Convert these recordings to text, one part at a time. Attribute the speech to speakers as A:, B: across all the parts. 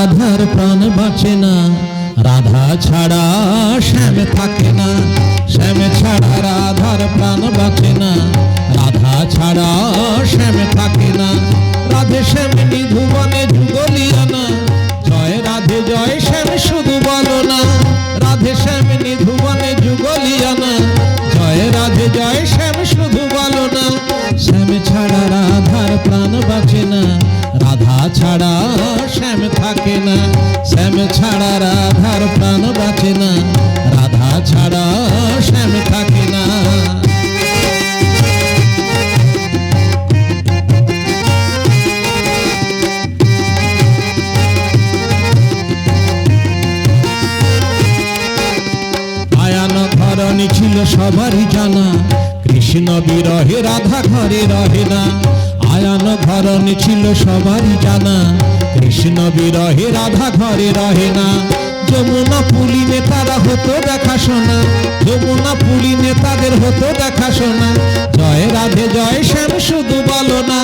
A: রাধার প্রাণ বাঁচে না, রাধা ছাড়া শ্যাম থাকে না। শ্যাম ছাড়া রাধার প্রাণ বাঁচে না, রাধা ছাড়া শ্যাম থাকে না। রাধে শ্যাম নিধুবনে যুগলিয়ানা, জয় রাধে জয় শ্যাম শুধু বলো না। রাধে শ্যাম নিধুবনে যুগলিয়ানা, জয় রাধে জয় শ্যাম শুধু বলো না। শ্যাম ছাড়া রাধার প্রাণ বাঁচে না, রাধা ছাড়া শ্যাম থাকে না। শ্যাম ছাড়া রাধার প্রাণ বাঁচে না, রাধা ছাড়া শ্যাম থাকে না। আয়ান ধরণী ছিল সবারই জানা, কৃষ্ণ বিরহে রাধা ঘরে রহে না। আয়ান ধরণী ছিল সবারই জানা, কৃষ্ণ বিরহে রাধা ঘরে রহে না। যমুনা পুলিনে তারা হতো দেখাশোনা, যমুনা পুলিনে তাদের হতো দেখাশোনা। জয় রাধে জয় শ্যাম শুধু বলো না।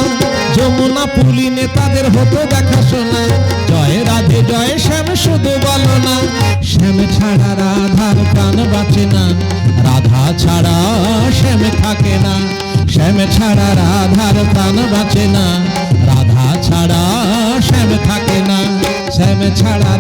A: যমুনা পুলিনে তাদের হতো দেখাশোনা, জয় রাধে জয় শ্যাম শুধু বলো না। শ্যাম ছাড়া রাধার প্রাণ বাঁচে না, রাধা ছাড়া শ্যাম থাকে না। শ্যাম ছাড়া রাধার প্রাণ বাঁচে না, রাধা ছাড়া শ্যাম থাকে না। শ্যাম ছাড়া